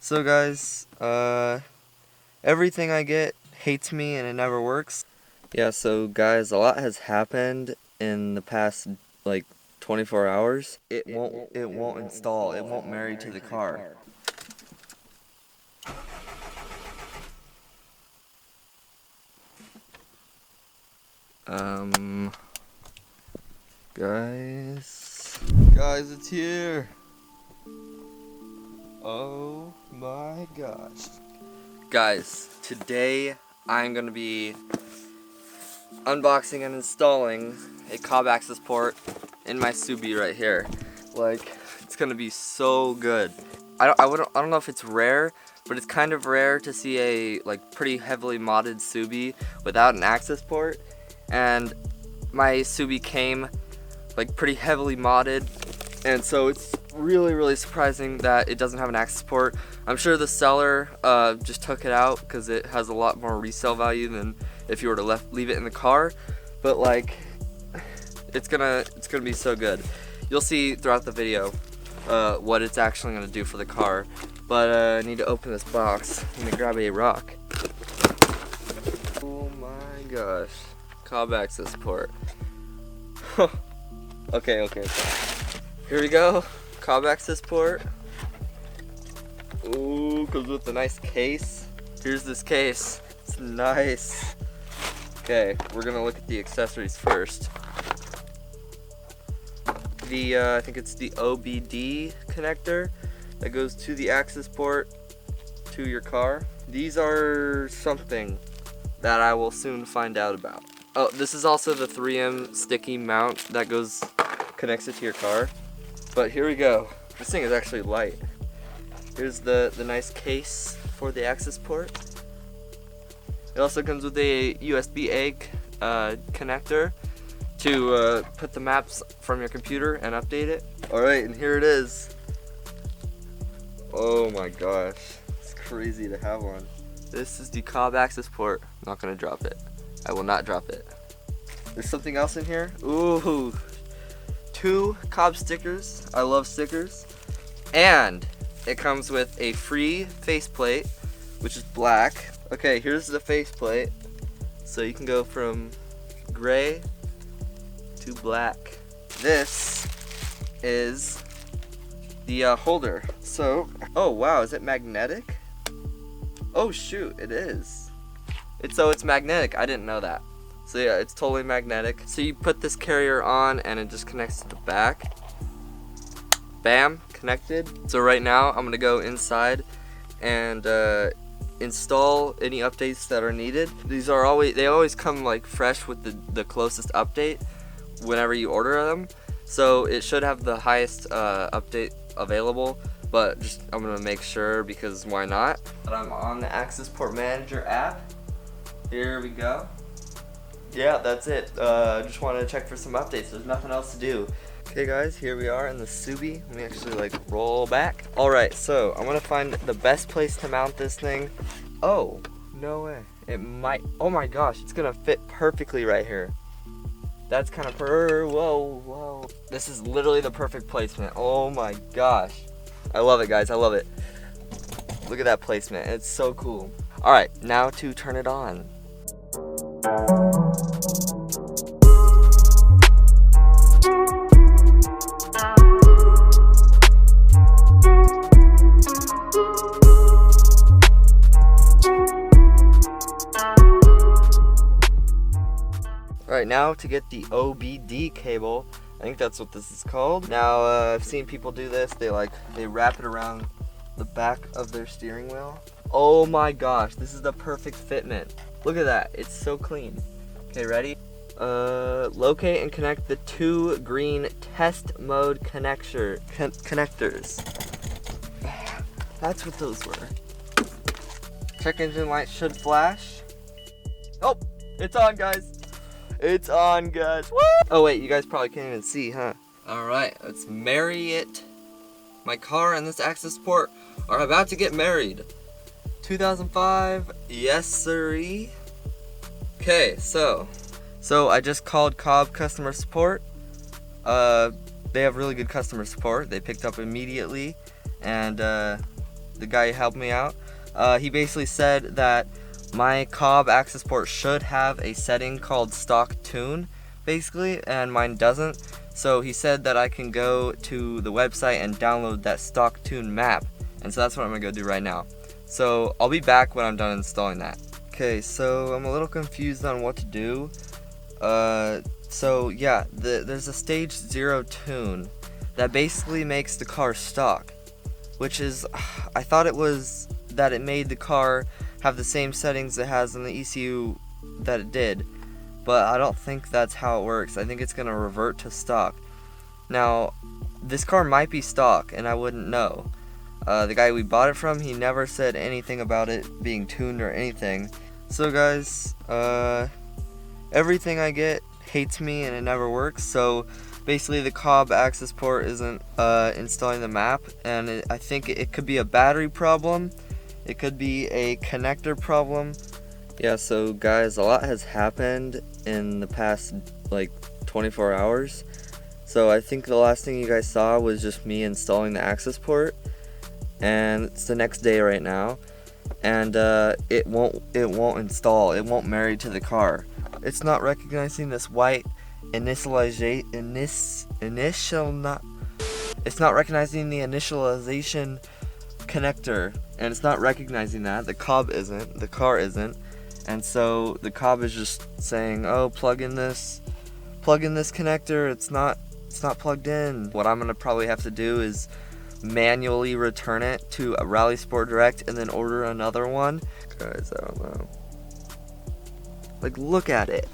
So guys, everything I get hates me and it never works. Yeah, so guys, a lot has happened in the past like 24 hours. It won't install. It won't marry to the car. Guys, it's here. Oh my gosh. Guys, today I'm gonna be unboxing and installing a Cobb Accessport in my Subie right here. Like, it's gonna be so good. I don't know if it's rare, but it's kind of rare to see a like pretty heavily modded Subie without an Accessport. And my Subie came like pretty heavily modded, and so it's really surprising that it doesn't have an Accessport. I'm sure the seller just took it out because it has a lot more resale value than if you were to leave it in the car. But like, it's gonna be so good. You'll see throughout the video what it's actually gonna do for the car. But I need to open this box. I'm gonna grab a rock. Oh my gosh, Cobb Accessport. Okay. Here we go. Cobb Accessport. Ooh, comes with a nice case. Here's this case. It's nice. Okay, we're gonna look at the accessories first. I think it's the OBD connector that goes to the Accessport to your car. These are something that I will soon find out about. Oh, this is also the 3M sticky mount that connects it to your car. But here we go. This thing is actually light. Here's the nice case for the Accessport. It also comes with a USB-A connector to put the maps from your computer and update it. Alright, and here it is. Oh my gosh, it's crazy to have one. This is the Cobb Accessport. I'm not gonna drop it. I will not drop it. There's something else in here. Ooh, 2 Cobb stickers. I love stickers. And it comes with a free faceplate, which is black. Okay, here's the faceplate. So you can go from gray to black. This is the holder. So, oh wow, is it magnetic? Oh shoot, it is. It's magnetic. I didn't know that. So yeah, it's totally magnetic. So you put this carrier on and it just connects to the back. Bam, connected. So right now I'm gonna go inside and install any updates that are needed. They always come like fresh with the closest update whenever you order them. So it should have the highest update available, but I'm gonna make sure, because why not? But I'm on the Accessport Manager app. Here we go. Yeah, that's it. Just wanted to check for some updates. There's nothing else to do. Okay guys, here we are in the Subie. Let me actually like roll back. Alright, so I'm gonna find the best place to mount this thing. Oh, no way. It might, oh my gosh, it's gonna fit perfectly right here. That's kind of whoa. This is literally the perfect placement. Oh my gosh. I love it, guys, I love it. Look at that placement, it's so cool. Alright, now to turn it on. Alright, now to get the OBD cable. I think that's what this is called. Now, I've seen people do this. They wrap it around the back of their steering wheel. Oh my gosh, this is the perfect fitment. Look at that, it's so clean. Okay, ready? Locate and connect the 2 green test mode connectors. That's what those were. Check engine light should flash. Oh, it's on, guys. It's on, guys. Woo! Oh wait, you guys probably can't even see, huh? Alright, let's marry it. My car and this Accessport are about to get married. 2005, yes sirree. Okay, so I just called Cobb customer support. They have really good customer support. They picked up immediately, and the guy who helped me out. He basically said that my Cobb Accessport should have a setting called stock tune, basically, and mine doesn't. So he said that I can go to the website and download that stock tune map, and so that's what I'm gonna go do right now. So I'll be back when I'm done installing that. Okay, so I'm a little confused on what to do. So yeah, there's a stage 0 tune that basically makes the car stock, which is, I thought it was that it made the car have the same settings it has in the ECU that it did, but I don't think that's how it works. I think it's gonna revert to stock. Now, this car might be stock and I wouldn't know. The guy we bought it from, he never said anything about it being tuned or anything. So guys, everything I get hates me and it never works. So basically the Cobb Accessport isn't installing the map, and I think it could be a battery problem. It could be a connector problem. Yeah, so guys, a lot has happened in the past like 24 hours. So I think the last thing you guys saw was just me installing the Accessport, and it's the next day right now, and it won't install. It won't marry to the car. It's not recognizing this white it's not recognizing the initialization connector, and it's not recognizing that. The Cobb isn't, the car isn't, and so the Cobb is just saying, oh, plug in this connector. It's not plugged in. What I'm gonna probably have to do is manually return it to a Rally Sport Direct and then order another one. Guys, I don't know. Like, look at it.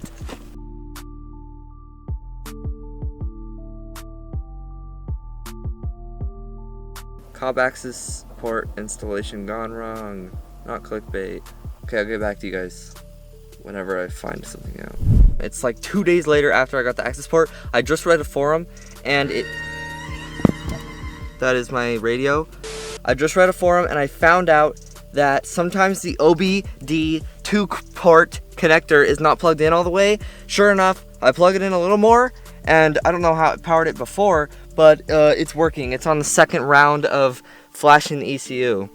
Cobb Accessport installation gone wrong. Not clickbait. Okay, I'll get back to you guys whenever I find something out. It's like 2 days later after I got the Accessport. I just read a forum, and that is my radio. I just read a forum and I found out that sometimes the OBD 2-port connector is not plugged in all the way. Sure enough, I plug it in a little more, and I don't know how it powered it before, but it's working. It's on the second round of flashing the ECU.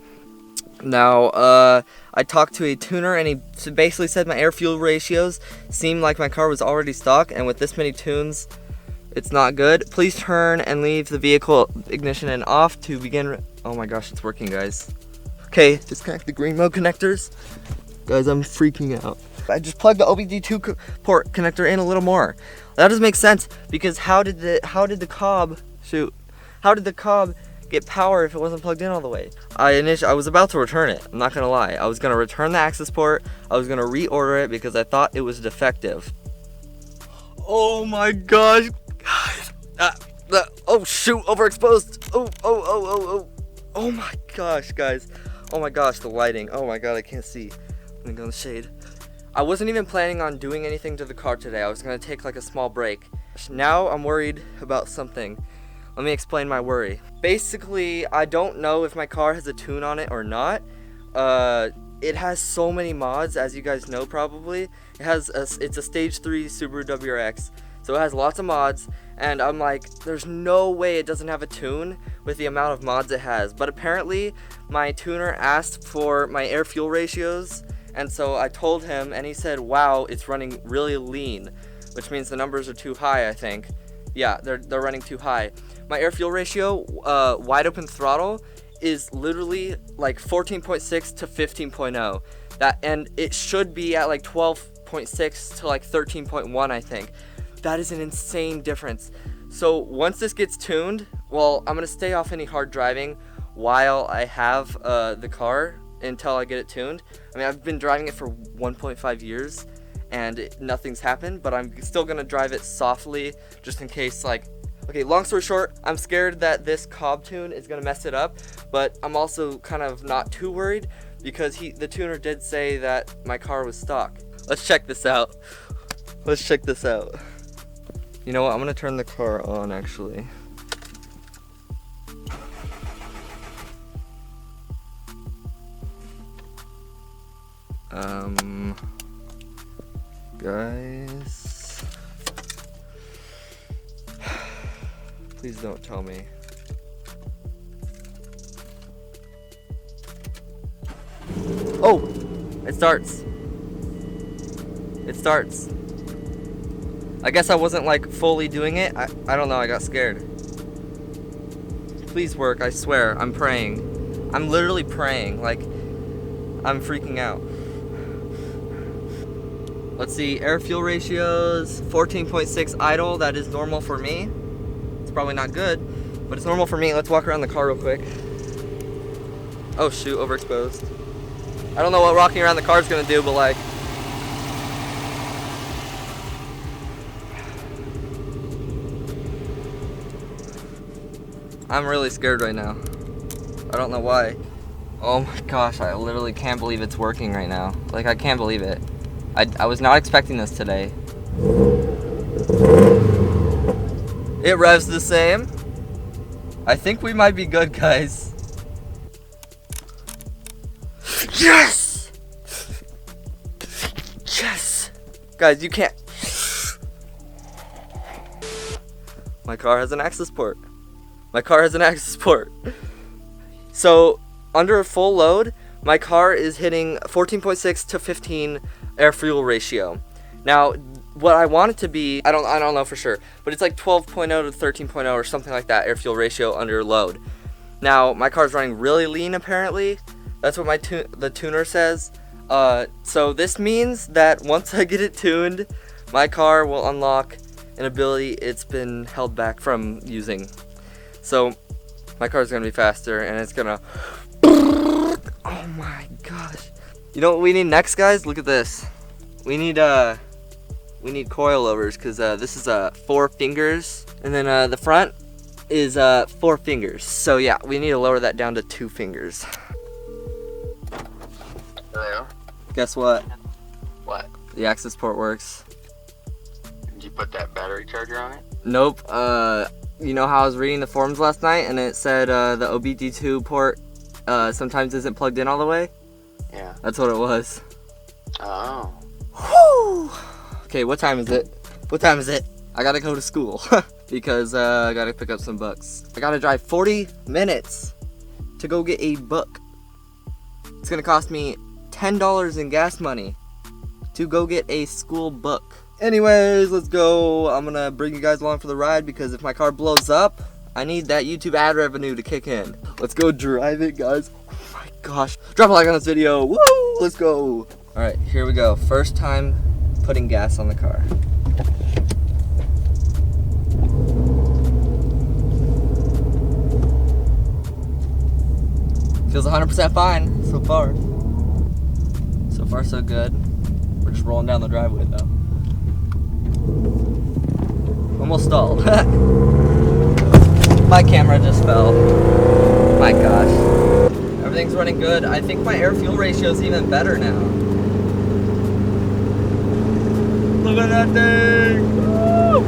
Now, I talked to a tuner, and he basically said my air-fuel ratios seemed like my car was already stock, and with this many tunes, it's not good. Please turn and leave the vehicle ignition and off to begin. Oh my gosh, it's working, guys. Okay, disconnect the green mode connectors. Guys, I'm freaking out. I just plugged the OBD2 port connector in a little more. That doesn't make sense, because how did the Cobb get power if it wasn't plugged in all the way? I was about to return it. I'm not gonna lie. I was gonna return the Accessport. I was gonna reorder it because I thought it was defective. Oh my gosh, guys! Oh shoot! Overexposed! Oh my gosh, guys! Oh my gosh, the lighting! Oh my god, I can't see. I'm gonna go in the shade. I wasn't even planning on doing anything to the car today. I was gonna take like a small break. Now I'm worried about something. Let me explain my worry. Basically, I don't know if my car has a tune on it or not. It has so many mods, as you guys know probably. It's a stage 3 Subaru WRX, so it has lots of mods, and I'm like, there's no way it doesn't have a tune with the amount of mods it has. But apparently, my tuner asked for my air-fuel ratios, and so I told him, and he said, wow, it's running really lean, which means the numbers are too high, I think. Yeah, they're running too high. My air-fuel ratio, wide open throttle, is literally like 14.6 to 15.0. And it should be at like 12.6 to like 13.1, I think. That is an insane difference. So once this gets tuned, well, I'm gonna stay off any hard driving while I have the car until I get it tuned. I mean, I've been driving it for 1.5 years and nothing's happened, but I'm still gonna drive it softly just in case, like, okay, long story short, I'm scared that this Cobb tune is gonna mess it up, but I'm also kind of not too worried because the tuner did say that my car was stock. Let's check this out. You know what, I'm gonna turn the car on actually. Guys, please don't tell me. Oh, it starts. It starts. I guess I wasn't like fully doing it. I don't know, I got scared. Please work, I swear, I'm praying. I'm literally praying, like, I'm freaking out. Let's see, air fuel ratios, 14.6 idle, that is normal for me. It's probably not good, but it's normal for me. Let's walk around the car real quick. Oh shoot, overexposed. I don't know what walking around the car is gonna do, but like, I'm really scared right now. I don't know why. Oh my gosh, I literally can't believe it's working right now. Like, I can't believe it. I was not expecting this today. It revs the same. I think we might be good, guys. Yes! Yes! Guys, you can't. My car has an access port. My car has an access port. So, under a full load, my car is hitting 14.6 to 15 air fuel ratio. Now, what I want it to be, I don't know for sure, but it's like 12.0 to 13.0 or something like that air fuel ratio under load. Now, my car's running really lean apparently. That's what the tuner says. So this means that once I get it tuned, my car will unlock an ability it's been held back from using. So my car's gonna be faster and it's gonna, oh my gosh. You know what we need next, guys? Look at this. We need coilovers, because this is 4 fingers, and then the front is 4 fingers. So yeah, we need to lower that down to 2 fingers. Hello? Guess what? What? The access port works. Did you put that battery charger on it? Nope. You know how I was reading the forums last night and it said the OBD2 port sometimes isn't plugged in all the way? Yeah. That's what it was. Oh. Whew. Okay, what time is it? What time is it? I gotta go to school because I gotta pick up some books. I gotta drive 40 minutes to go get a book. It's gonna cost me $10 in gas money to go get a school book. Anyways, let's go. I'm gonna bring you guys along for the ride because if my car blows up, I need that YouTube ad revenue to kick in. Let's go drive it, guys. Oh my gosh. Drop a like on this video. Woo! Let's go. All right, here we go. First time putting gas on the car. Feels 100% fine so far. So far, so good. We're just rolling down the driveway though. Almost stalled. My camera just fell. My gosh. Everything's running good. I think my air fuel ratio is even better now. Look at that thing! Woo!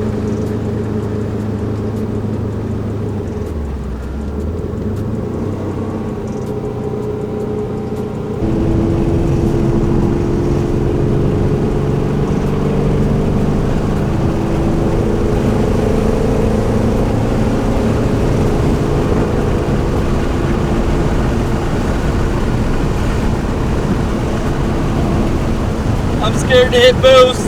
I'm scared to hit boost.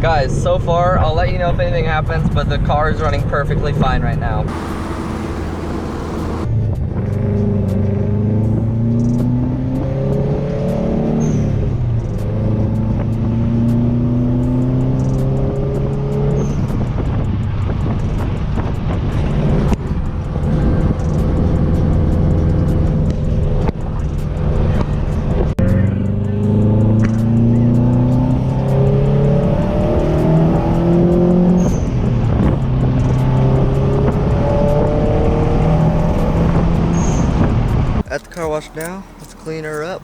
Guys, so far, I'll let you know if anything happens, but the car is running perfectly fine right now. At the car wash now, let's clean her up.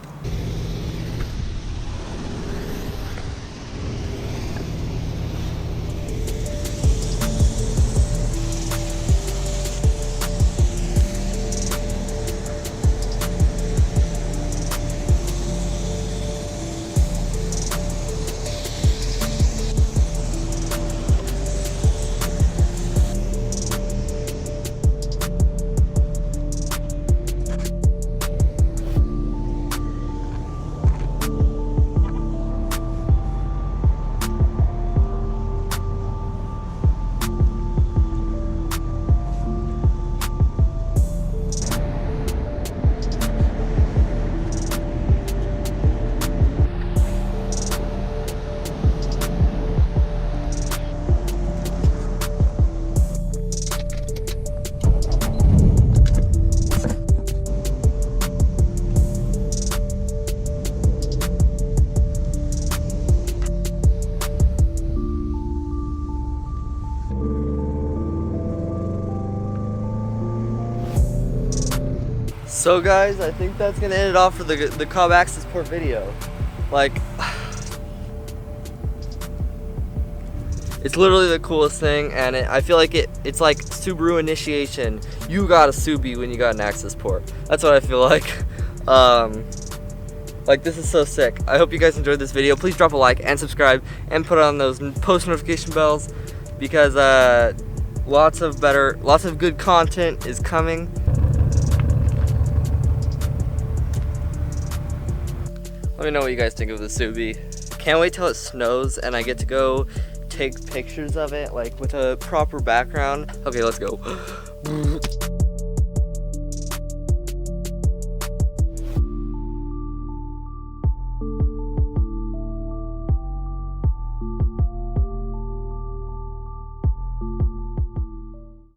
So guys, I think that's gonna end it off for the Cobb Accessport video. Like, it's literally the coolest thing, and I feel like it's like Subaru initiation. You got a Subie when you got an Accessport. That's what I feel like. Like, this is so sick. I hope you guys enjoyed this video. Please drop a like and subscribe and put on those post notification bells, because lots of good content is coming. Let me know what you guys think of the Subie. Can't wait till it snows and I get to go take pictures of it, like with a proper background. Okay, let's go.